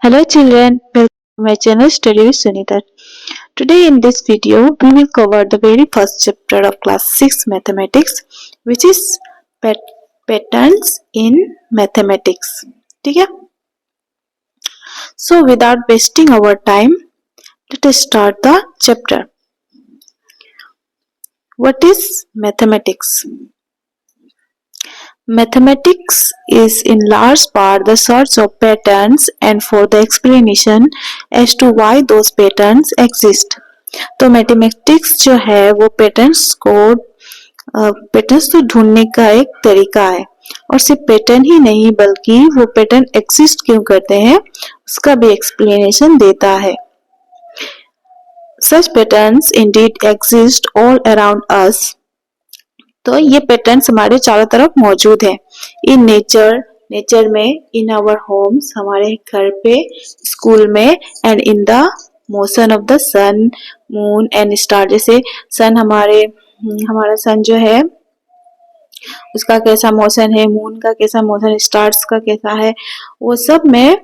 Hello children, welcome to my channel Study with Sunita. Today in this video we will cover the very first chapter of class 6 mathematics, which is patterns in mathematics. ठीक है? So without wasting our time, let us start the chapter. What is mathematics? Mathematics is in large part the search of patterns and for the explanation as to why those patterns exist. तो mathematics जो है वो patterns तो ढूंढने का एक तरीका है और सिर्फ पैटर्न ही नहीं बल्कि वो पैटर्न एग्जिस्ट क्यों करते हैं उसका भी एक्सप्लेनेशन देता है. Such patterns indeed exist all around us. तो ये पैटर्न्स हमारे चारों तरफ मौजूद हैं. इन नेचर में, इन आवर होम्स हमारे घर पे, स्कूल में, and in the motion of the sun, moon and star. जैसे सन हमारा सन जो है उसका कैसा मोशन है, मून का कैसा मोशन, स्टार्स का कैसा है, वो सब में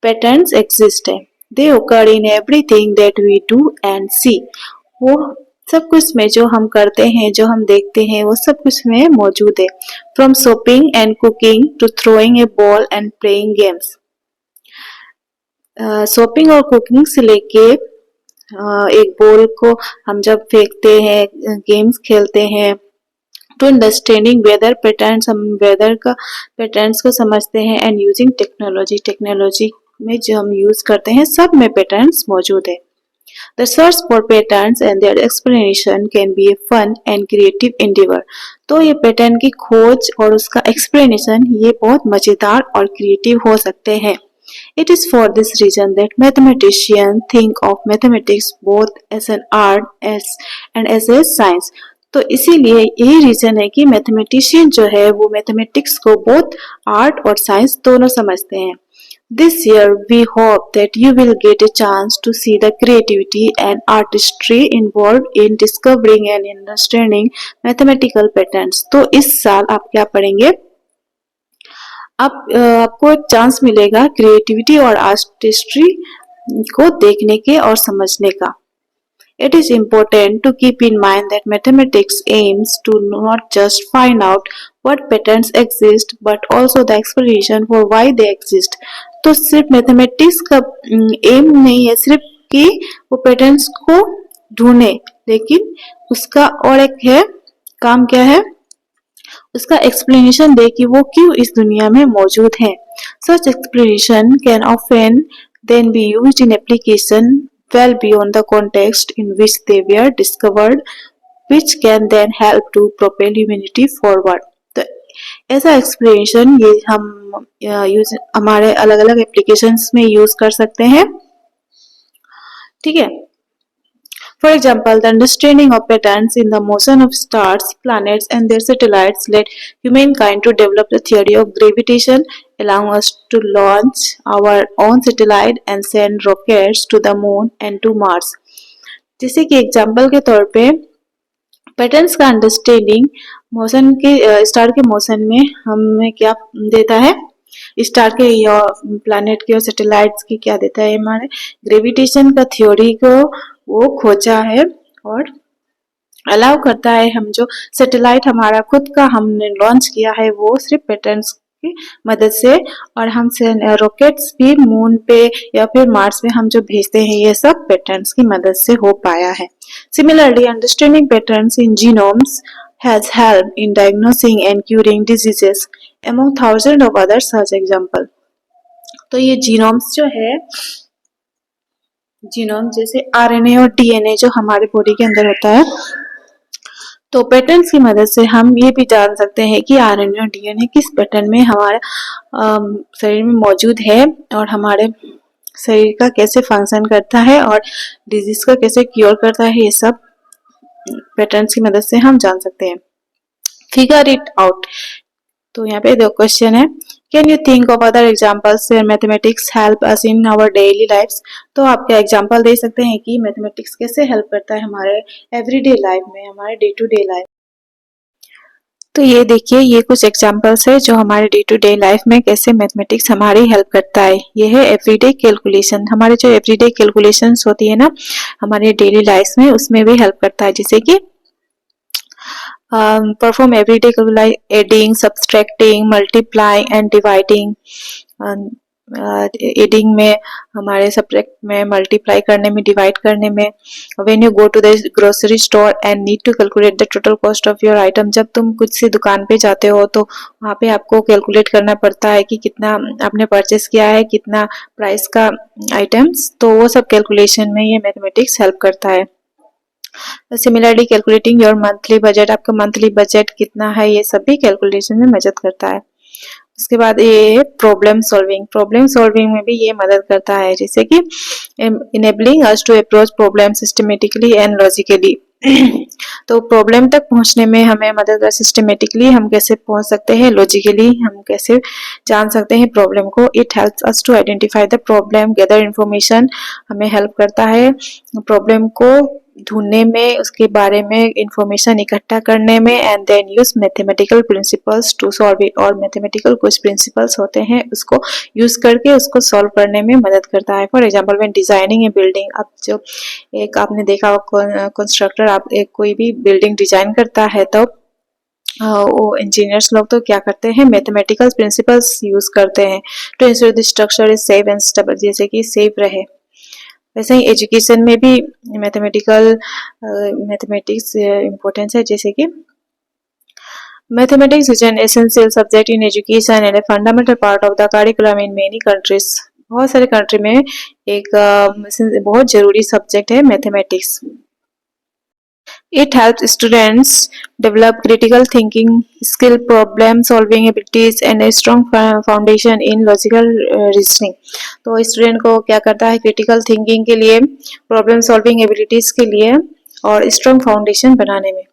पैटर्न्स एग्जिस्ट है. They occur in everything that we do and see. वो सब कुछ में जो हम करते हैं, जो हम देखते हैं, वो सब कुछ में मौजूद है. From shopping and cooking to throwing a ball and playing games. Shopping और कुकिंग से लेके एक बॉल को हम जब फेंकते हैं, गेम्स खेलते हैं, टू अंडरस्टैंडिंग वेदर पैटर्न्स, हम वेदर का पैटर्न्स को समझते हैं, एंड यूजिंग टेक्नोलॉजी में जो हम यूज करते हैं सब में पैटर्न्स मौजूद है. The search for patterns and their explanation can be a fun and creative endeavor. तो ये पैटर्न की खोज और उसका explanation ये बहुत मजेदार और क्रिएटिव हो सकते हैं. It is for this reason that mathematicians think of mathematics both as an art and as a science. तो इसीलिए यही रीजन है कि मैथमेटिशियन जो है वो मैथमेटिक्स को बहुत आर्ट और साइंस दोनों समझते हैं. This year we hope that you will get a chance to see the creativity and artistry involved in discovering and understanding mathematical patterns. तो इस साल आप क्या पढ़ेंगे? आपको एक चांस मिलेगा क्रिएटिविटी और आर्टिस्ट्री को देखने के और समझने का. It is important to keep in mind that mathematics aims to not just find out what patterns exist but also the explanation for why they exist. तो सिर्फ मैथमेटिक्स का एम नहीं है सिर्फ कि वो पैटर्न्स को ढूंढे, लेकिन उसका और एक है काम क्या है, उसका एक्सप्लेनेशन दे कि वो क्यों इस दुनिया में मौजूद है. Such explanation can often then be used in application well beyond the context in which they were discovered, which can then help to propel humanity forward. तो ऐसा एक्सप्लेनेशन ये हम हमारे अलग अलग एप्लीकेशंस में यूज कर सकते हैं. ठीक है. For example, the understanding of patterns in the motion of stars, planets and their satellites led humankind to develop the theory of gravitation, allowing us to launch our own satellite and send rockets to the moon and to Mars. जैसे कि example के तौर पे patterns का understanding motion के star के motion में हमें क्या देता है, स्टार के या प्लैनेट के और सैटेलाइट्स की क्या देता है, हमारे ग्रेविटेशन का थ्योरी को वो खोजा है और अलाउ करता है हम जो सैटेलाइट हमारा खुद का हमने लॉन्च किया है वो सिर्फ पैटर्न्स की मदद से, और हम रॉकेट्स भी मून पे या फिर मार्स पे हम जो भेजते हैं ये सब पैटर्न्स की मदद से हो पाया है. Similarly understanding patterns in genomes has helped in diagnosing and curing diseases among thousands of other such example. तो ये जीनोम्स जो है, जीनोम जैसे आरएनए और डीएनए जो हमारे बॉडी के अंदर होता है, तो पैटर्न्स की मदद से हम ये भी जान सकते हैं कि आरएनए और डीएनए किस पैटर्न में हमारे शरीर में मौजूद है और हमारे शरीर का कैसे फंक्शन करता है और डिजीज का कैसे क्योर करता है, ये सब पैटर्न्स की मदद से हम जान सकते हैं. Figure it out. तो यहाँ पे दो क्वेश्चन है. Can you think of other examples where mathematics help us in our daily lifes. तो आप क्या एग्जाम्पल दे सकते हैं कि मैथमेटिक्स कैसे हेल्प करता है हमारे एवरीडे लाइफ में, हमारे डे टू डे लाइफ. तो ये देखिए, ये कुछ एग्जांपल्स है जो हमारे डे टू डे लाइफ में कैसे मैथमेटिक्स हमारी हेल्प करता है। ये है एवरीडे कैलकुलेशन। हमारे जो एवरीडे कैलकुलेशंस होती है ना हमारे डेली लाइफ में, उसमें भी हेल्प करता है। जैसे कि perform everyday like adding, subtracting, multiplying and dividing. Adding में, हमारे सब्जेक्ट में, मल्टीप्लाई करने में, डिवाइड करने में। When you go to the grocery store and need to calculate the total cost of your item, जब तुम कुछ से दुकान पे जाते हो तो वहाँ पे आपको कैलकुलेट करना पड़ता है कि कितना आपने परचेस किया है, कितना प्राइस का आइटम्स, तो वो सब कैलकुलेशन में ये मैथमेटिक्स हेल्प करता है। Similarly calculating your monthly budget, आपका मंथली बजट कितना है, ये सब भी कैलकुलेशन में मदद करता है। उसके बाद ये है प्रॉब्लम सॉल्विंग। प्रॉब्लम सॉल्विंग में भी ये मदद करता है, जैसे कि enabling us to approach problem systematically and logically. तो प्रॉब्लम तक पहुंचने में हमें मदद कर, सिस्टमेटिकली हम कैसे पहुंच सकते हैं, लॉजिकली हम कैसे जान सकते हैं प्रॉब्लम को। It helps us to identify the problem, gather information, हमें हेल्प करता है प्रॉब्लम को ढूंढने में, उसके बारे में इंफॉर्मेशन इकट्ठा करने में, and then use mathematical principles to solve it. और मैथमेटिकल कुछ प्रिंसिपल्स होते हैं, उसको यूज करके उसको सॉल्व करने में मदद करता है। For example when designing A building, अब जो एक आपने देखा कंस्ट्रक्टर आप एक कोई भी बिल्डिंग डिजाइन करता है तो वो इंजीनियर्स लोग तो क्या करते हैं, मैथमेटिकल प्रिंसिपल्स यूज करते हैं to ensure the structure is safe and stable, जैसे कि सेफ रहे। वैसे ही एजुकेशन में भी मैथमेटिक्स इम्पोर्टेंस है। जैसे कि mathematics is an essential subject in education and a fundamental part of the curriculum in many countries. बहुत सारे कंट्री में एक बहुत जरूरी सब्जेक्ट है mathematics. It helps students develop critical thinking skill, problem solving abilities and a strong foundation in logical reasoning. तो student को क्या करता है, क्रिटिकल थिंकिंग के लिए, प्रॉब्लम सॉल्विंग एबिलिटीज के लिए और स्ट्रॉन्ग फाउंडेशन बनाने में।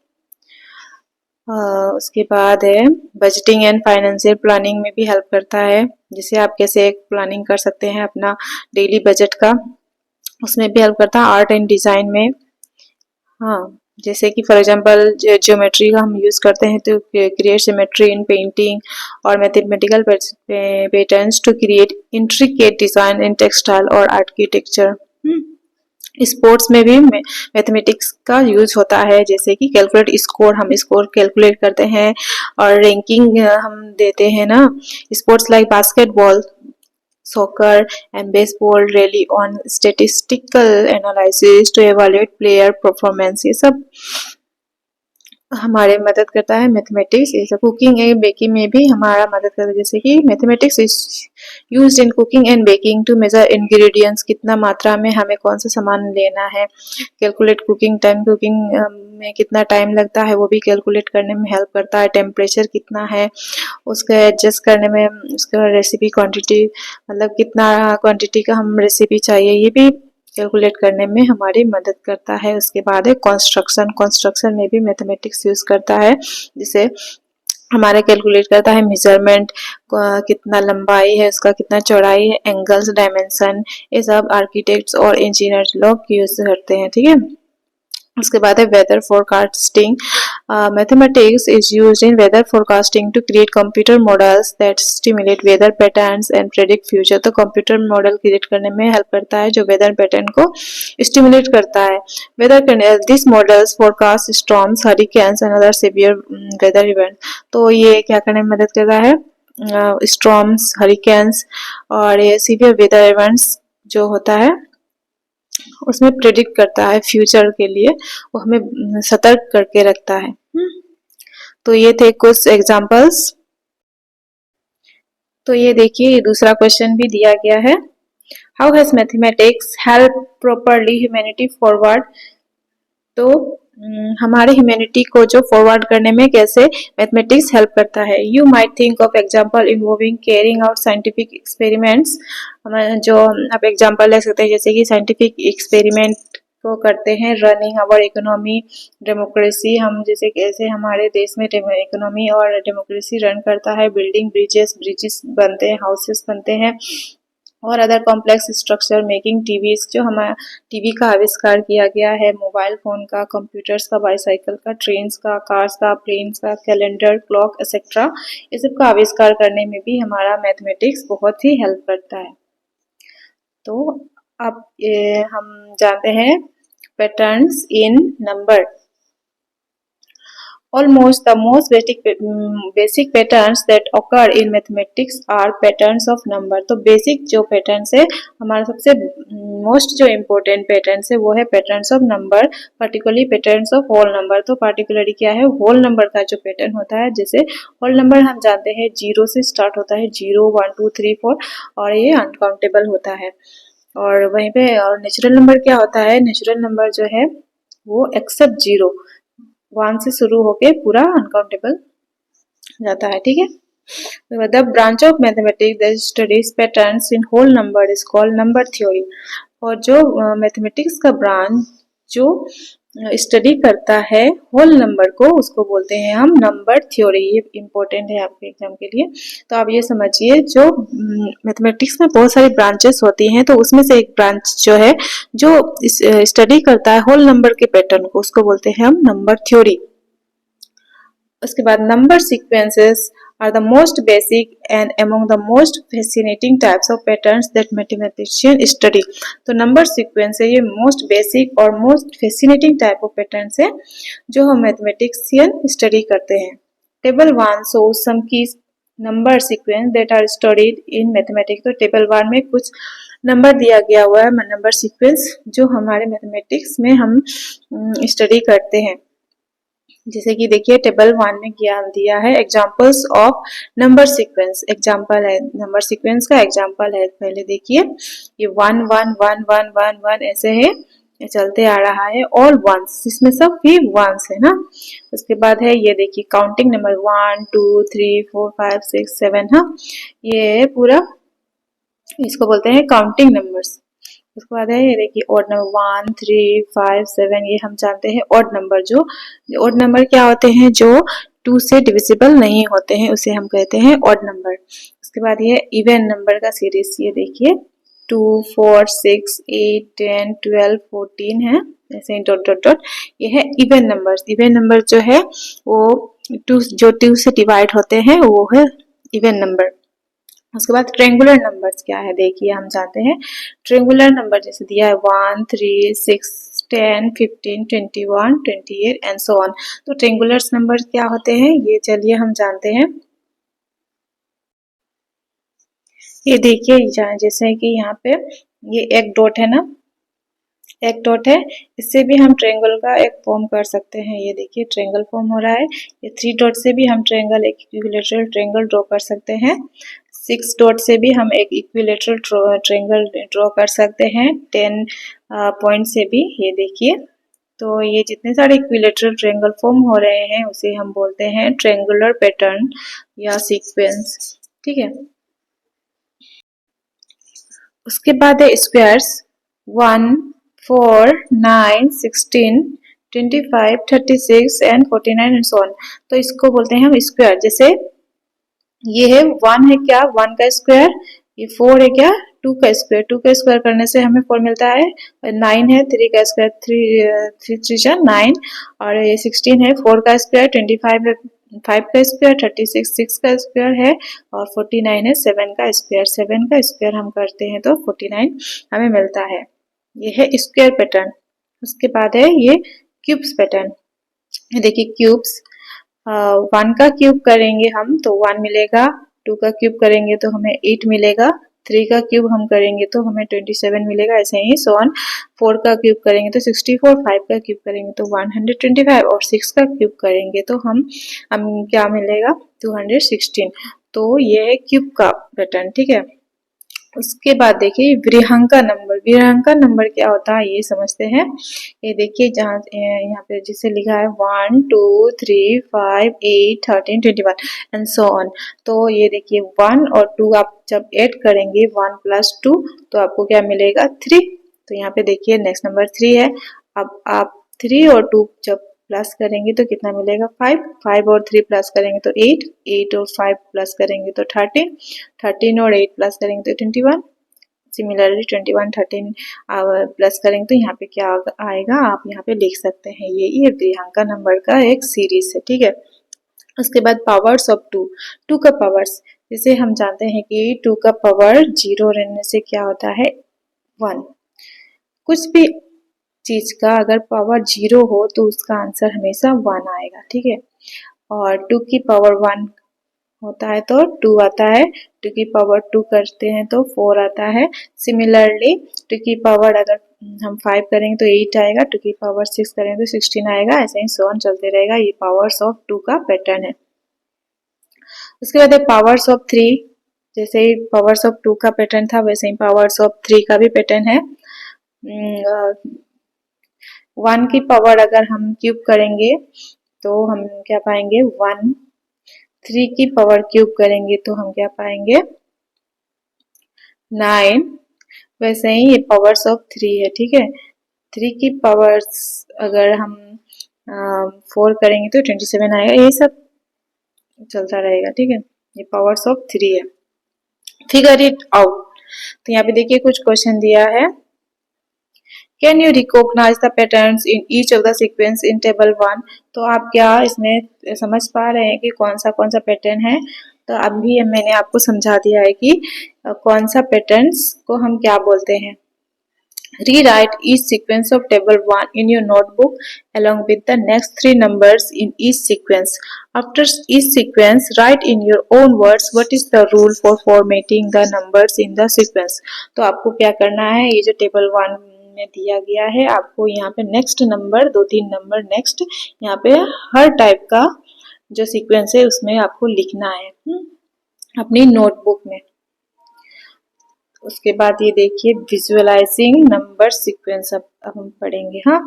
उसके बाद है बजटिंग एंड फाइनेंशियल प्लानिंग में भी हेल्प करता है। जिसे आप कैसे एक प्लानिंग कर सकते हैं अपना डेली बजट का, उसमें भी हेल्प करता है। आर्ट एंड डिजाइन में, हाँ, जैसे कि फॉर एग्जांपल ज्योमेट्री का हम यूज करते हैं to create geometry in painting और mathematical patterns to create intricate design in textile और आर्किटेक्चर। स्पोर्ट्स में भी मैथमेटिक्स का यूज होता है, जैसे कि कैलकुलेट स्कोर, हम स्कोर कैलकुलेट करते हैं और रैंकिंग हम देते हैं ना। Sports like basketball, soccer and baseball rely on statistical analysis to evaluate player performance। ये सब हमारे मदद करता है मैथमेटिक्स। ये सब कुकिंग एंड बेकिंग में भी हमारा मदद करता है, जैसे कि mathematics is used in cooking and baking to measure ingredients, कितना मात्रा में हमें कौन सा सामान लेना है। कैलकुलेट कुकिंग टाइम, कुकिंग में कितना टाइम लगता है वो भी कैलकुलेट करने में हेल्प करता है। टेम्परेचर कितना है उसको एडजस्ट करने में, उसका रेसिपी क्वांटिटी, मतलब कितना क्वांटिटी का हम रेसिपी चाहिए, ये भी कैलकुलेट करने में हमारी मदद करता है। उसके बाद है कंस्ट्रक्शन। कंस्ट्रक्शन में भी मैथमेटिक्स यूज करता है, जिसे हमारा कैलकुलेट करता है मेजरमेंट, कितना लंबाई है उसका, कितना चौड़ाई है, एंगल्स, डायमेंशन, ये सब आर्किटेक्ट्स और इंजीनियर लोग यूज करते हैं। ठीक है, उसके बाद है weather forecasting. Mathematics is used in weather forecasting to create computer models that stimulate weather patterns and predict future. तो कंप्यूटर मॉडल क्रिएट करने में हेल्प करता है जो वेदर पैटर्न को स्टिमुलेट करता है। Weather this models forecast storms, hurricanes and other severe weather event. तो ये क्या करने में मदद करता है, स्टॉर्म्स, हरिकेन्स और ये सिवियर वेदर इवेंट्स जो होता है उसमें प्रेडिक्ट करता है फ्यूचर के लिए, वो हमें सतर्क करके रखता है। तो ये थे कुछ एग्जांपल्स। तो ये देखिए, ये दूसरा क्वेश्चन भी दिया गया है, how has mathematics help properly humanity forward. तो हमारे ह्यूमैनिटी को जो फॉरवर्ड करने में कैसे मैथमेटिक्स हेल्प करता है। You might think of example involving carrying out scientific experiments. जो आप एग्जांपल ले सकते हैं, जैसे कि साइंटिफिक एक्सपेरिमेंट को करते हैं, रनिंग आवर इकोनॉमी, डेमोक्रेसी, हम जैसे कैसे हमारे देश में इकोनॉमी और डेमोक्रेसी रन करता है, बिल्डिंग ब्रिजेस, ब्रिजेस बनते हैं, हाउसेस बनते हैं, और other complex structure making TVs, जो हमारा टीवी का आविष्कार किया गया है, मोबाइल फोन का, कंप्यूटर्स का, बाईसाइकिल का, ट्रेन्स का, कार्स का, प्लेन्स का, कैलेंडर, क्लॉक एक्सेट्रा, ये सब का आविष्कार करने में भी हमारा मैथमेटिक्स बहुत ही हेल्प करता है। तो अब हम जानते हैं patterns in number. Almost the most basic patterns that occur in mathematics are patterns of number। तो basic जो patterns है, हमारा सबसे most जो important patterns है वो है patterns of number, particularly patterns of whole number। तो particularly क्या है, whole number का जो pattern होता है, जैसे whole number हम जानते हैं 0 से start होता है, 0 1 2 3 4, और ये uncountable होता है। और वहीं पे और नेचुरल नंबर क्या होता है, नेचुरल नंबर जो है वो एक्सेप्ट 0 1 से शुरू होके पूरा अनकाउंटेबल जाता है, ठीक है। The branch of mathematics that studies patterns in whole number is called number theory. और जो मैथमेटिक्स का ब्रांच जो स्टडी करता है होल नंबर को, उसको बोलते हैं हम नंबर थ्योरी। ये इम्पोर्टेंट है आपके एग्जाम के लिए। तो आप ये समझिए, जो मैथमेटिक्स में बहुत सारी ब्रांचेस होती हैं, तो उसमें से एक ब्रांच जो है जो स्टडी करता है होल नंबर के पैटर्न को, उसको बोलते हैं हम नंबर थ्योरी। उसके बाद number sequences are the most basic and among the most fascinating types of patterns that mathematicians study। तो नंबर सीक्वेंस है ये मोस्ट बेसिक और most fascinating type of patterns है जो हम मैथमेटिशियन स्टडी करते हैं। Table 1 shows some key number sequence that are studied in mathematics। तो टेबल 1 में कुछ नंबर दिया गया हुआ है, नंबर सीक्वेंस जो हमारे मैथमेटिक्स में हम स्टडी करते हैं। जैसे कि देखिए टेबल 1 में ज्ञान दिया है examples of number sequence. Example है नंबर सीक्वेंस का, एग्जांपल है, पहले देखिए ये 1 1 1 1 1 1 ऐसे है, ये चलते आ रहा है, ऑल वंस, इसमें सब भी वंस है ना। उसके बाद है ये देखिए काउंटिंग नंबर 1 2 3 4 5 6 7, हाँ ये पूरा इसको बोलते हैं काउंटिंग नंबर्स। उसके बाद है ये देखिए ऑड नंबर 1 3 5 7, ये हम जानते हैं ऑड नंबर। जो ऑड नंबर क्या होते हैं, जो 2 से डिविजिबल नहीं होते हैं, उसे हम कहते हैं ऑड नंबर। उसके बाद ये इवन नंबर का सीरीज, ये देखिए 2 4 6 8 10 12 14 है, ऐसे डॉट डॉट डॉट, ये है इवन नंबर्स। इवन नंबर जो है वो 2 से डिवाइड होते हैं, वो है इवन नंबर। उसके बाद ट्रेंगुलर नंबर्स क्या है, देखिए हम जानते हैं ट्रेंगुलर नंबर जैसे दिया है 1 3 6 10 15 21 28 एंड सो ऑन। तो ट्रेंगुलर नंबर क्या होते हैं, ये चलिए हम जानते हैं। ये देखिए जैसे कि यहाँ पे ये एक डॉट है ना, एक डॉट है, इससे भी हम ट्रेंगल का एक फॉर्म कर सकते हैं। ये देखिए ट्रेंगल फॉर्म हो रहा है। ये 3 डॉट से भी हम ट्रेंगल, एक इक्विलेटरल ट्रेंगल ड्रॉ कर सकते हैं। 6 डॉट से भी हम एक इक्विलेटरल ट्रेंगल ड्रॉ कर सकते हैं। 10 पॉइंट से भी, ये देखिए। तो ये जितने सारे इक्विलेटरल ट्रेंगल फॉर्म हो रहे हैं उसे हम बोलते हैं ट्रेंगुलर पैटर्न या सीक्वेंस, ठीक है। उसके बाद है squares 1 4 9 16 25 36 and 49 and so on. तो इसको बोलते हैं हम स्क्वायर। जैसे ये है 1 है क्या, 1 का स्क्वायर, ये 4 है क्या, 2 का स्क्वायर, 2 का स्क्वायर करने से हमें 4 मिलता है। 9 है 3 का स्क्वायर, 3 3 9, और ये 16 है 4 का स्क्वायर, 25 है 5 का स्क्वायर, 36 6 का स्क्वायर है, और 49 है 7 का स्क्वायर। 7 का स्क्वायर हम करते हैं तो 49 हमें मिलता है। ये है स्क्वायर पैटर्न। उसके बाद है ये क्यूब्स पैटर्न। ये देखिए क्यूब्स, 1 का क्यूब करेंगे हम तो 1 मिलेगा, 2 का क्यूब करेंगे तो हमें 8 मिलेगा, 3 का क्यूब हम करेंगे तो हमें 27 मिलेगा, ऐसे ही सो ऑन। 4 का क्यूब करेंगे तो 64, 5 का क्यूब करेंगे तो 125, और 6 का क्यूब करेंगे तो हम क्या मिलेगा 216। तो ये है क्यूब का पैटर्न, ठीक है। उसके बाद देखिए विहंगा नंबर। विहंगा नंबर क्या होता है ये समझते हैं। ये देखिए जहाँ यहाँ पे जिसे लिखा है 1 2 3 5 8 13 21 एंड सो ऑन। तो ये देखिए 1 और 2 आप जब ऐड करेंगे 1 + 2 तो आपको क्या मिलेगा 3। तो यहाँ पे देखिए नेक्स्ट नंबर 3 है। अब आप 3 और 2 जब प्लस करेंगे तो कितना मिलेगा 5, 5 और 3 प्लस करेंगे तो 8 और 5 प्लस करेंगे तो 13 और 8 प्लस करेंगे तो 21 सिमिलरली 21 13 प्लस करेंगे तो यहाँ पे क्या आएगा आप यहाँ पे लिख सकते हैं। ये प्रियंका नंबर का एक सीरीज है, ठीक है। उसके बाद पावर्स ऑफ टू का पावर्स, जैसे हम जानते हैं कि 2 का पावर 0 रहने से क्या होता है 1। कुछ भी चीज का अगर पावर 0 हो तो उसका आंसर हमेशा 1 आएगा, ठीक है। और 2 की पावर 1 होता है तो 2 आता है, 2 की पावर 2 करते हैं तो 4 आता है। सिमिलरली 2 की पावर अगर हम 5 करेंगे तो 8 आएगा, 2 की पावर 6 करेंगे तो 16 आएगा, ऐसे ही सो ऑन चलते रहेगा। ये पावर्स ऑफ 2 का पैटर्न है। उसके बाद है पावर्स ऑफ 3, जैसे ही पावर्स ऑफ 2 का पैटर्न था वैसे ही पावर्स ऑफ 3 का भी पैटर्न है। 1 की पावर अगर हम क्यूब करेंगे तो हम क्या पाएंगे 1, 3 की पावर क्यूब करेंगे तो हम क्या पाएंगे 9। वैसे ही ये पावर्स ऑफ 3 है, ठीक है। 3 की पावर्स अगर हम 4 करेंगे तो 27 आएगा, ये सब चलता रहेगा, ठीक है। ये पावर्स ऑफ 3 है। Figure it out. तो यहाँ पे देखिए कुछ क्वेश्चन दिया है। Can you recognise the patterns in each of the sequence in table 1। तो आप क्या इसमें समझ पा रहे हैं कि कौन सा पैटर्न है। तो अभी मैंने आपको समझा दिया है कि कौन सा पैटर्न्स को हम क्या बोलते हैं। Rewrite each sequence of table 1 in your notebook along with the next 3 numbers in each sequence. After each sequence, write in your own words what is the rule for formatting the numbers in the sequence. तो आपको क्या करना है, ये जो table 1 में दिया गया है आपको यहाँ पे नेक्स्ट नंबर 2-3 नंबर नेक्स्ट यहाँ पे हर टाइप का जो सीक्वेंस है उसमें आपको लिखना है अपनी नोटबुक में। उसके बाद ये देखिए विजुअलाइजिंग नंबर सीक्वेंस, अब हम पढ़ेंगे। हाँ,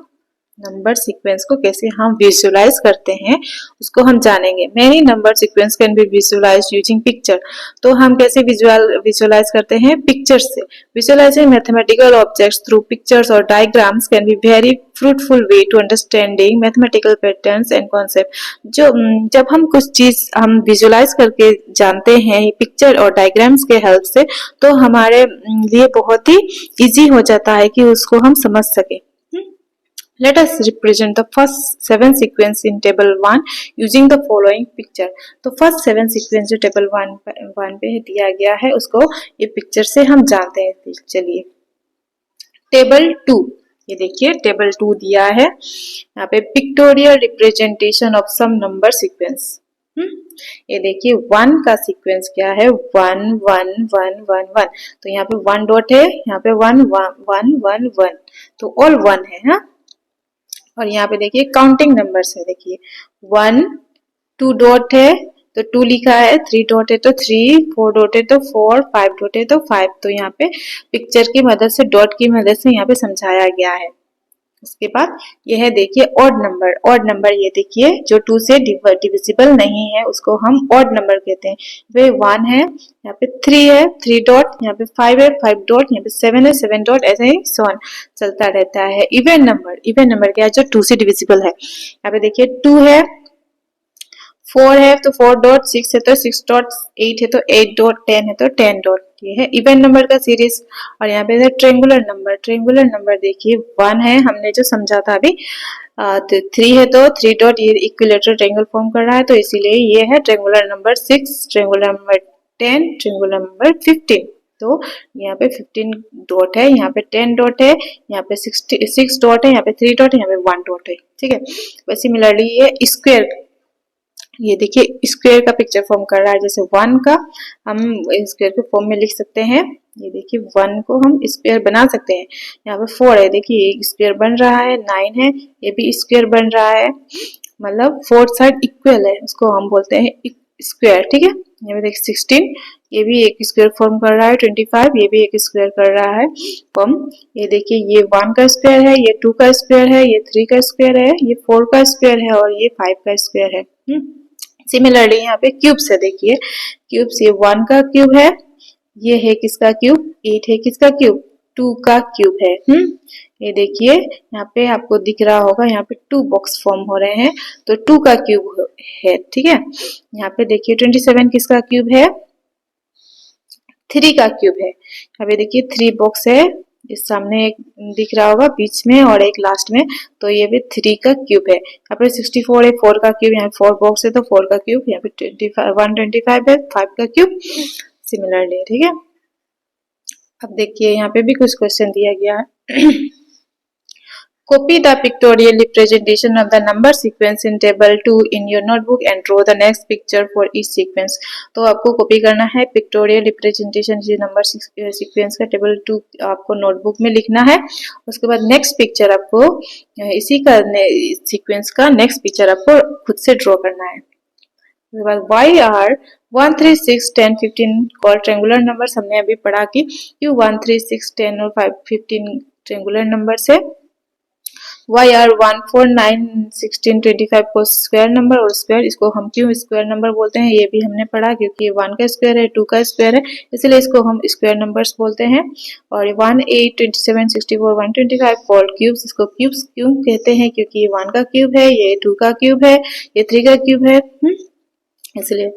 नंबर सीक्वेंस को कैसे हम विजुअलाइज करते हैं उसको हम जानेंगे। Many number sequence can be visualise using picture. तो हम कैसे विजुअलाइज करते हैं पिक्चर से। Visualising mathematical objects through pictures और diagrams can be very fruitful way to understanding mathematical patterns and concept. जब हम कुछ चीज हम विजुअलाइज करके जानते हैं पिक्चर और डायग्राम्स के हेल्प से तो हमारे लिए बहुत ही इजी हो जाता है कि उसको हम समझ सके। Let us represent the first 7 sequence in table 1 using the following picture. तो first 7 sequence जो table 1 पे दिया गया है उसको ये picture से हम जानते हैं। चलिए table 2, ये देखिए टेबल 2 दिया है यहाँ पे pictorial representation of some number sequence. ये देखिए 1 का सीक्वेंस क्या है 1 1 1 1 1। तो यहाँ पे 1 डॉट है, यहाँ पे 1 1 1 1 तो ऑल 1 है। हाँ, और यहाँ पे देखिए काउंटिंग नंबर्स है, देखिए 1 2 डॉट है तो 2 लिखा है, 3 डॉट है तो 3, 4 डॉट है तो 4, 5 डॉट है तो 5। तो यहाँ पे पिक्चर की मदद से डॉट की मदद से यहाँ पे समझाया गया है। उसके बाद ये है देखिए ऑड नंबर ये देखिए जो 2 से डिविजिबल नहीं है उसको हम ऑड नंबर कहते हैं। वे 1 है, यहाँ पे 3 है 3 डॉट, यहाँ पे 5 है 5 डॉट, यहाँ पे 7 है 7 डॉट, ऐसे ही सो ऑन चलता रहता है। इवन नंबर क्या है जो 2 से डिविजिबल है। यहाँ पे देखिए 2 है, 4 है तो 4 डॉट, 6 है तो 6 डॉट, 8 है तो 8 डॉट, 10 है तो 10 डॉट। ये है इवन नंबर का सीरीज। और यहाँ पे है ट्रेंगुलर नंबर देखिए 1 है, हमने जो समझा था अभी, तो 3 है तो 3 डॉट, ये इक्विलेटरल ट्रायंगल फॉर्म कर रहा है तो इसीलिए ये है triangular number 6, triangular number 10, triangular number 15। तो यहाँ पे 15 डॉट है, यहाँ पे 10 डॉट है, यहाँ पे 6 डॉट है, यहाँ पे 3 डॉट है, यहाँ पे 1 डॉट है, ठीक है। वैसे सिमिलरली ये स्क्वायर, ये देखिए स्क्वायर का पिक्चर फॉर्म कर रहा है, जैसे 1 का हम स्क्वायर के फॉर्म में लिख सकते हैं। ये देखिए 1 को हम स्क्वायर बना सकते हैं। यहाँ पे 4 है, देखिए एक स्क्वायर बन रहा है, 9 है ये भी स्क्वायर बन रहा है, मतलब 4 साइड इक्वल है, उसको हम बोलते हैं स्क्वायर, ठीक है। यहाँ पे देखिए 16 ये भी एक स्क्वायर फॉर्म कर रहा है, 25 ये भी एक स्क्वायर कर रहा है फॉर्म। ये देखिए ये 1 का स्क्वायर है, ये 2 का स्क्वायर है, ये 3 का स्क्वायर है, ये 4 का स्क्वायर है और ये 5 का स्क्वायर है। सिमिलरली यहाँ पे क्यूब्स है, देखिए क्यूब्स, ये 1 का क्यूब है, ये है किसका क्यूब 8 है किसका क्यूब 2 का क्यूब है। ये देखिए यहाँ पे आपको दिख रहा होगा, यहाँ पे 2 बॉक्स फॉर्म हो रहे हैं तो 2 का क्यूब है, ठीक है। यहाँ पे देखिए 27 किसका क्यूब है 3 का क्यूब है। अभी देखिए 3 बॉक्स है, इस सामने एक दिख रहा होगा बीच में और एक लास्ट में, तो ये भी 3 का क्यूब है। यहाँ पे 64 है, 4 का क्यूब, यहाँ 4 बॉक्स है तो 4 का क्यूब, यहाँ पे 125 है, 5 का क्यूब, सिमिलरली, ठीक है। अब देखिए यहाँ पे भी कुछ क्वेश्चन दिया गया है। Copy the pictorial representation of the number sequence in table 2 in your notebook and draw the next picture for each sequence. तो आपको कॉपी करना है पिक्टोरियल रिप्रेजेंटेशन ये नंबर सीक्वेंस का टेबल 2 आपको नोटबुक में लिखना है। उसके बाद नेक्स्ट पिक्चर आपको इसी का सीक्वेंस का नेक्स्ट पिक्चर आपको खुद से ड्रॉ करना है। उसके बाद why are 1, 3, 6, 10, 15 call triangular number, हमने अभी पढ़ा कि क्यों 1, 3, 6, 10 और 5, 15 ट्रेंगुलर नंबर है। वाई आर 1, 4, 9, 16, 25 को स्क्वायर नंबर, और स्क्वायर इसको हम क्यों स्क्वायर नंबर बोलते हैं ये भी हमने पढ़ा, क्योंकि 1 का स्क्वायर है, 2 का स्क्वायर है, इसलिए इसको हम स्क्वायर नंबर्स बोलते हैं। और 1, 8, 27, 64, 125 कॉल्ड क्यूब्स, इसको क्यूब्स क्यों कहते हैं, क्योंकि ये 1 का क्यूब है, ये 2 का क्यूब है, ये 3 का क्यूब है, इसलिए।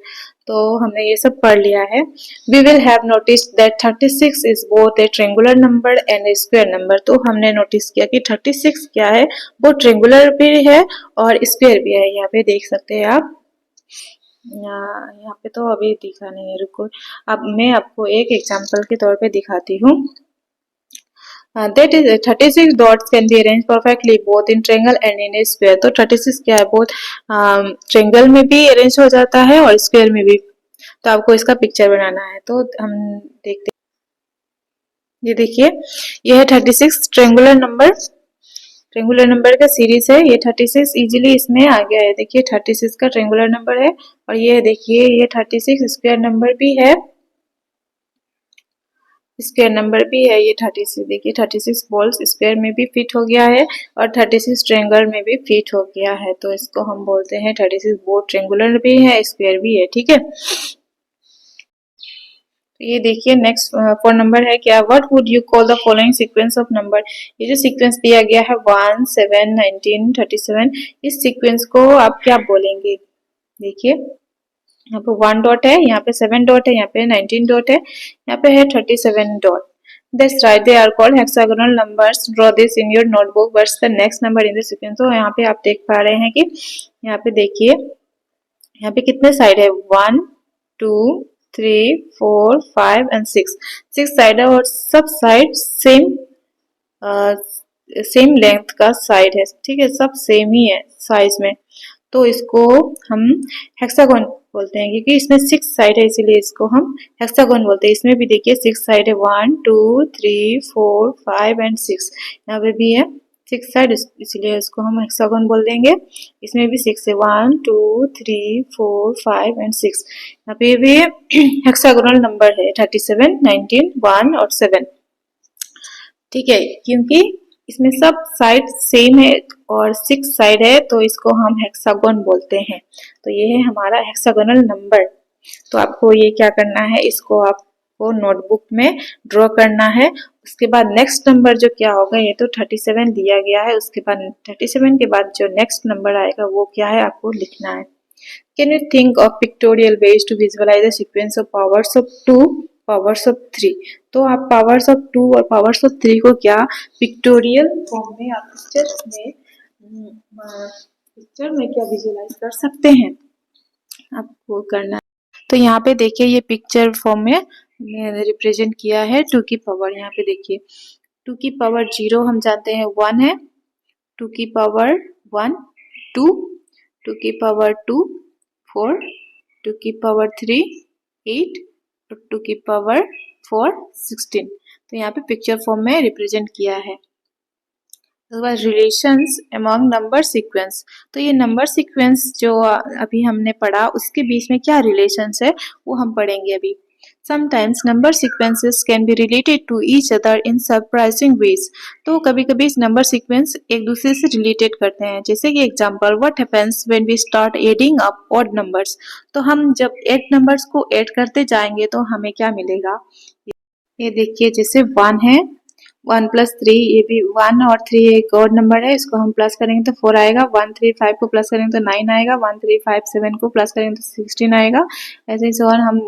तो हमने ये सब पढ़ लिया है। We will have noticed that 36 is both a triangular number and a square number. तो हमने नोटिस किया कि 36 क्या है, वो ट्रेंगुलर भी है और स्क्वायर भी है। यहाँ पे देख सकते हैं आप, यहाँ पे तो अभी दिखा नहीं है, रुको, अब मैं आपको एक एग्जांपल के तौर पे दिखाती हूँ। That is 36 dots can be arranged perfectly both in triangle and in a square. तो 36 क्या है, बोथ ट्रायंगल में भी अरेंज हो जाता है और स्क्वायर में भी। तो आपको इसका पिक्चर बनाना है, तो हम देखते हैं। ये देखिए, ये है 36 ट्रेंगुलर नंबर का सीरीज है। ये 36 इजीली इसमें आ गया है। देखिए 36 का ट्रेंगुलर नंबर है, और ये देखिए ये 36 स्क्वायर नंबर भी है, स्क्वायर नंबर भी है। ये 36 देखिए 36 बॉल्स स्क्वायर में भी फिट हो गया है और 36 ट्रायंगल में भी फिट हो गया है। तो इसको हम बोलते हैं 36 बोथ ट्रायंगुलर भी है, स्क्वायर भी है, ठीक है। तो ये देखिए नेक्स्ट 4 नंबर है क्या, what would you call the following sequence of number. ये जो सीक्वेंस दिया गया है 1, 7, 19, 37, इस सीक्वेंस को आप क्या बोलेंगे। देखिए यहाँ पे 1 डॉट है, यहाँ पे 7 डॉट है, यहाँ पे 19 डॉट है, यहाँ पे है 37 dot. That's right, they are called hexagonal numbers. Draw this in your notebook. What's the next number in the sequence? तो यहाँ पे आप देख पा रहे हैं कि यहाँ पे देखिए, यहाँ पे कितने साइड है, 1, 2, 3, 4, 5 एंड 6 साइड है, और सब साइड सेम लेंथ का साइड है, ठीक है, सब सेम ही है साइज में। तो इसको हम हेक्सागोन बोलते हैं, क्योंकि इसमें 6 साइड है, इसीलिए इसको हम हेक्सागोन बोलते हैं। इसमें भी देखिए 6 साइड है, 1, 2, 3, 4, 5 एंड 6, यहाँ पे भी है 6 साइड, इसलिए इसको हम हेक्सागोन बोल देंगे। इसमें भी 6 है, 1, 2, 3, 4, 5 एंड 6, यहाँ पे भी हेक्सागोनल नंबर है 37, 19, 1 और 7, ठीक है, क्योंकि इसमें सब साइड सेम है और 6 साइड है, तो इसको हम हेक्सागोन बोलते हैं। तो ये है हमारा हेक्सागोनल नंबर। तो आपको ये क्या करना है, इसको आपको नोटबुक में ड्रॉ करना है। उसके बाद नेक्स्ट नंबर जो क्या होगा, ये तो 37 दिया गया है, उसके बाद 37 के बाद जो नेक्स्ट नंबर आएगा वो क्या है आपको लिखना है। Can you think of pictorial ways to visualise the sequence of powers of 2, powers of 3। तो आप पावर्स ऑफ 2 और पावर्स ऑफ 3 को क्या पिक्टोरियल फॉर्म में आप पिक्चर में क्या विजुअलाइज कर सकते हैं, आपको करना है। तो यहाँ पे देखिए ये पिक्चर फॉर्म में रिप्रेजेंट किया है 2 की पावर। यहाँ पे देखिए 2 की पावर 0 हम जानते हैं 1 है, 2 की पावर 1 2, 2 की पावर 2 4, 2 की पावर 3 8, 2 की पावर 4 16। तो यहाँ पे पिक्चर फॉर्म में रिप्रेजेंट किया है। उसके बाद रिलेशंस अमंग नंबर सीक्वेंस। तो ये नंबर सीक्वेंस जो अभी हमने पढ़ा उसके बीच में क्या रिलेशंस है वो हम पढ़ेंगे अभी। Sometimes number sequences can be related to each other in surprising ways. तो कभी कभी इस नंबर सीक्वेंस एक दूसरे से रिलेटेड करते हैं। जैसे कि example, what happens when we start adding up odd numbers. तो हम जब 8 नंबर्स को ऐड करते जाएंगे तो हमें क्या मिलेगा। ये देखिए जैसे 1 है, 1+3, ये भी 1 और 3 एक और नंबर है, इसको हम प्लस करेंगे तो 4 आएगा। 1 3 5 को प्लस करेंगे तो 9 आएगा। 1 3 5 7 को प्लस करेंगे तो 16 आएगा। ऐसे ही और हम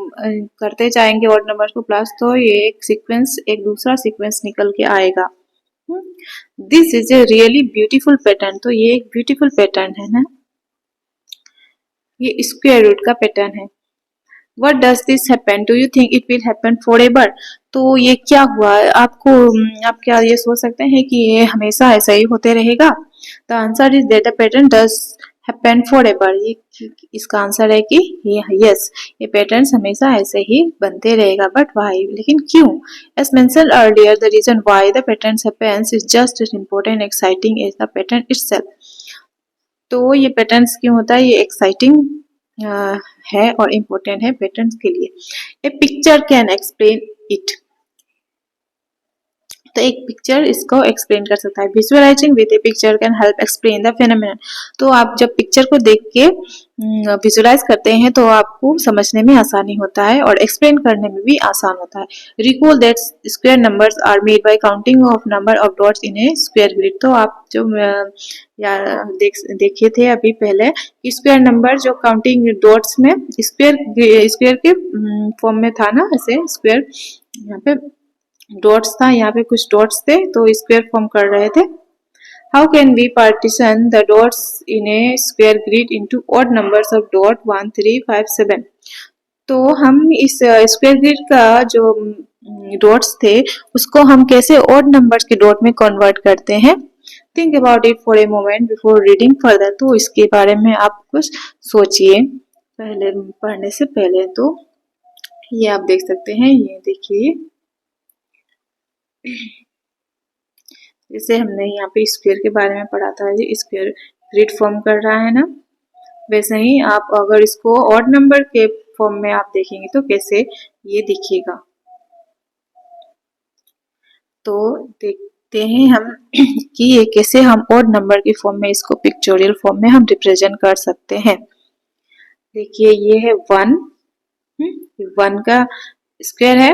करते जाएंगे और नंबर को प्लस, तो ये एक सीक्वेंस, एक दूसरा सीक्वेंस निकल के आएगा। This is a really beautiful pattern. तो ये एक ब्यूटीफुल पैटर्न है ना, ये स्क्वायर रूट का पैटर्न है। What does this happen? Do you think it will happen forever? तो ये क्या हुआ आपको, आप क्या ये सोच सकते हैं कि ये हमेशा ऐसा ही होते रहेगा? The answer is that the pattern does happen forever. ये इसका आंसर है कि यस, ये पैटर्न्स हमेशा ऐसे ही बनते रहेगा। बट वाई, लेकिन क्यों? As mentioned earlier, the reason why the patterns happens is just as important exciting as the pattern itself. तो ये पैटर्न्स क्यों होता है? ये एक्साइटिंग है और इम्पोर्टेंट है पैटर्न्स के लिए। ए पिक्चर कैन एक्सप्लेन इट। तो एक पिक्चर इसको एक्सप्लेन कर सकता है। Visualising with A picture can help explain the phenomenon. तो आप जब पिक्चर को देख के विजुअलाइज करते हैं तो आपको समझने में आसानी होता है और एक्सप्लेन करने में भी आसान होता है। Recall that square numbers are made by counting of number of dots in a square grid. तो आप जो देखे थे अभी पहले, स्क्वायर नंबर जो काउंटिंग डॉट्स में स्क्वायर के फॉर्म में था ना, ऐसे स्क्वायर यहाँ पे डॉट्स था, यहाँ पे कुछ डॉट्स थे तो स्क्वायर फॉर्म कर रहे थे। How can we partition the dots in a square grid into odd numbers of dot 1 3 5 7। तो हम इस स्क्वायर ग्रिड का जो डॉट्स थे उसको हम कैसे ऑड नंबर्स के डॉट में कन्वर्ट करते हैं? Think about it for a moment before reading further. तो इसके बारे में आप कुछ सोचिए पहले, पढ़ने से पहले। तो ये आप देख सकते हैं, ये देखिए जैसे हमने यहाँ पे स्क्वायर के बारे में पढ़ा था, ये स्क्वायर ग्रिड फॉर्म कर रहा है ना, वैसे ही आप अगर इसको ऑड नंबर के फॉर्म में आप देखेंगे तो कैसे ये दिखेगा। तो देखते हैं हम कि ये कैसे हम ऑड नंबर के फॉर्म में इसको पिक्चोरियल फॉर्म में हम रिप्रेजेंट कर सकते हैं। देखिए ये है 1 का स्क्वायर है,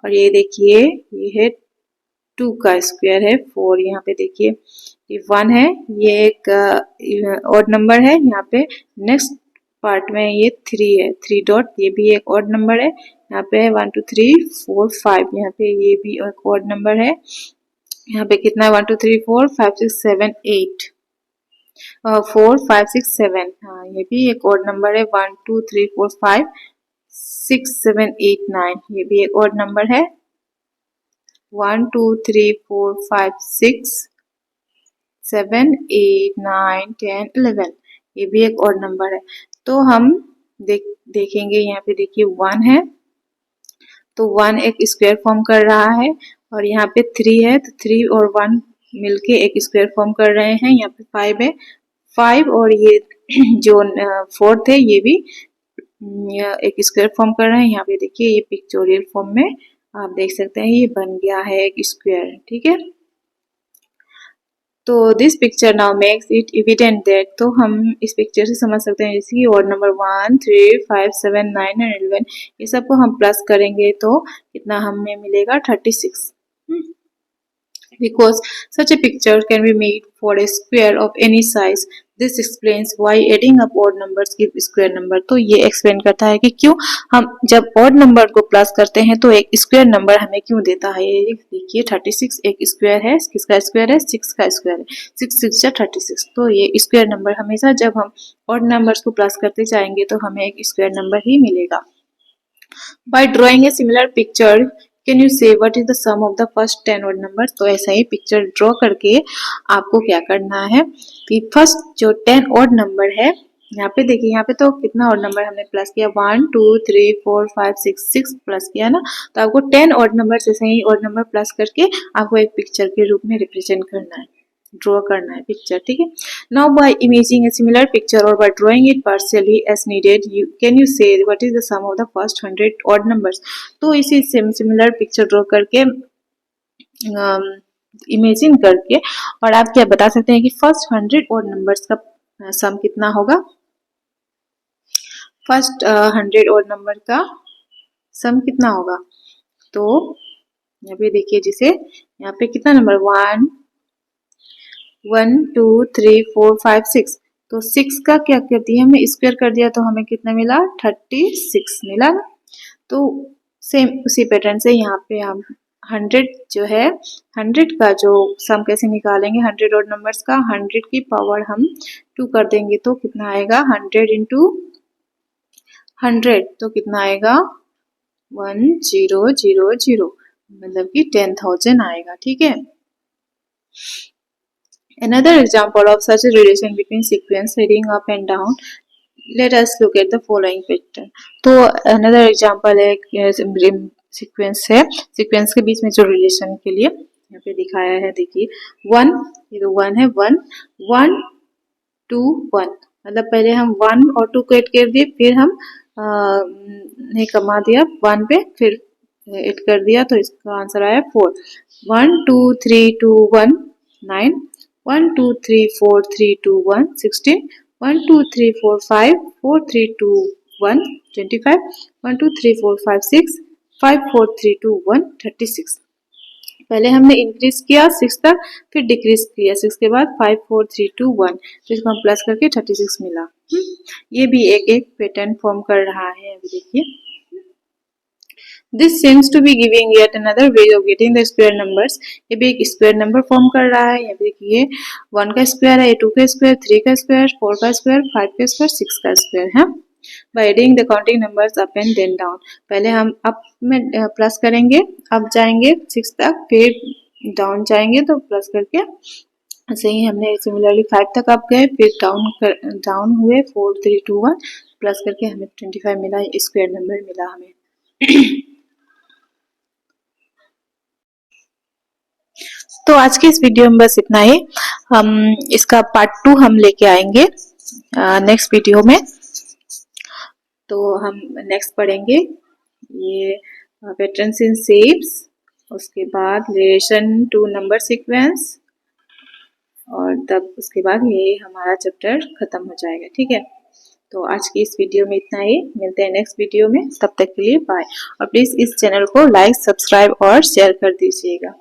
और ये देखिए ये है 2 का स्क्वायर है 4। यहाँ पे देखिए ये 1 है, ये एक ऑड नंबर है। यहाँ पे नेक्स्ट पार्ट में ये 3 है, 3 डॉट, ये भी एक ऑड नंबर है। यहाँ पे 1 2 3 4 5, यहाँ पे ये भी एक ऑड नंबर है। यहाँ पे कितना है? 1 2 3 4 5 6 7 8, 4 5 6 7। हाँ, ये भी एक ऑड नंबर है। 1 2 3 4 5 6 7 8 9, ये भी एक ऑड नंबर है। 1 2 3 4 5 6 7 8 9 10 11, ये भी एक और नंबर है। तो हम देखेंगे यहाँ पे देखिए 1 है, तो 1 एक स्क्वायर फॉर्म कर रहा है, और यहाँ पे 3 है तो 3 और 1 मिलके एक स्क्वायर फॉर्म कर रहे हैं। यहाँ पे 5 है, 5 और ये जो 4 थे ये भी एक स्क्वायर फॉर्म कर रहे हैं। यहाँ पे देखिए ये पिक्चोरियल फॉर्म में आप देख सकते हैं ये बन गया है एक स्क्वायर। ठीक है, तो this picture now makes it evident that. तो हम इस पिक्चर से समझ सकते हैं जैसे कि ऑड नंबर 1 3 5 7 9 एंड 11, ये सबको हम प्लस करेंगे तो कितना हमें मिलेगा? 36। Because such a picture can be made for a square of any size. This explains why adding up odd numbers give square number. तो ये एक्सप्लेन करता है कि क्यों हम जब odd नंबर को प्लस करते हैं तो एक स्क्वायर नंबर हमें क्यों देता है। ये देखिए 36 एक स्क्वायर है, किसका स्क्वायर है? 6 का स्क्वायर है, 6 6 36। तो ये स्क्वायर नंबर हमेशा जब हम odd नंबर्स को प्लस करते जाएंगे तो हमें एक स्क्वायर नंबर ही मिलेगा। By drawing a similar picture, can you say what is the sum of the first 10 odd number. तो ऐसा ही पिक्चर ड्रॉ करके आपको क्या करना है कि फर्स्ट जो 10 ऑड नंबर है, यहाँ पे देखिए, यहाँ पे तो कितना ऑड नंबर हमने प्लस किया? 1 2 3 4 5 6 प्लस किया ना, तो आपको 10 ऑड नंबर जैसे ही ऑड नंबर प्लस करके आपको एक पिक्चर के रूप में रिप्रेजेंट करना है, ड्रॉ करना है पिक्चर। ठीक है, now by imaging a similar picture और by drawing it partially as needed, you can you say what is the sum of the first 100 odd numbers. तो इसी सिमिलर पिक्चर ड्रॉ करके इमेजिन करके और आप क्या बता सकते हैं कि फर्स्ट 100 ऑड नंबर्स का सम कितना होगा? फर्स्ट 100 ऑड नंबर का सम कितना होगा? तो यहाँ पे देखिए, जिसे यहाँ पे कितना नंबर 1 2 3 4 5 6, तो 6 का क्या कर दिया हमने, स्क्वायर कर दिया तो हमें कितना मिला, 36 मिला ना। तो सेम उसी पैटर्न से यहाँ पे हम 100 जो है, 100 का जो सम कैसे निकालेंगे, 100 और नंबर्स का 100 की पावर हम 2 कर देंगे तो कितना आएगा, 100 इंटू 100 तो कितना आएगा 1000, मतलब कि 10,000 आएगा। ठीक है। Another example of such a relation between sequence heading up and down. Let us look at the following pattern. तो another example है सीक्वेंस है, सीक्वेंस के बीच में जो रिलेशन के लिए यहाँ पे दिखाया है, देखिए 1, ये तो 1 है, 1 1 2 1, मतलब पहले हम 1 और 2 को ऐड कर दिए, फिर हम नहीं कमा दिया 1 पे, फिर ऐड कर दिया तो इसका आंसर आया 4। 1 2 3 2 1 9, 1 2 3 4 3 2 1 16, 1 2 3 4 5 4 3 2 1 25, 1 2 3 4 5 6 5 4 3 2 1 36। पहले हमने इंक्रीज किया 6 तक, फिर डिक्रीज किया 6 के बाद 5 4 3 2 1, तो इसको हम प्लस करके 36 मिला। ये भी एक पैटर्न फॉर्म कर रहा है, अभी देखिए। This seems to be giving yet another way of getting the square numbers. ये भी एक स्क्वायर नंबर फॉर्म कर रहा है। ये देखिए 1 का स्क्वायर है, 2 का स्क्वायर, 3 का स्क्वायर, 4 का स्क्वायर, 5 का स्क्वायर, 6 का स्क्वायर है। By adding the counting numbers up and then down. पहले हम अप में प्लस करेंगे, अप जाएंगे 6 तक, फिर डाउन जाएंगे तो प्लस करके ऐसे ही हमने सिमिलरली 5 तक अप गए, फिर डाउन हुए 4 3 2 1, प्लस करके हमें 25 मिला, स्क्वायर नंबर मिला हमें। तो आज के इस वीडियो में बस इतना ही। हम इसका पार्ट 2 हम लेके आएंगे नेक्स्ट वीडियो में। तो हम नेक्स्ट पढ़ेंगे ये पैटर्न्स इन शेप्स, उसके बाद रिलेशन टू नंबर सीक्वेंस, और तब उसके बाद ये हमारा चैप्टर खत्म हो जाएगा। ठीक है। तो आज की इस वीडियो में इतना ही, मिलते हैं नेक्स्ट वीडियो में, तब तक के लिए बाय। और प्लीज इस चैनल को लाइक, सब्सक्राइब और शेयर कर दीजिएगा।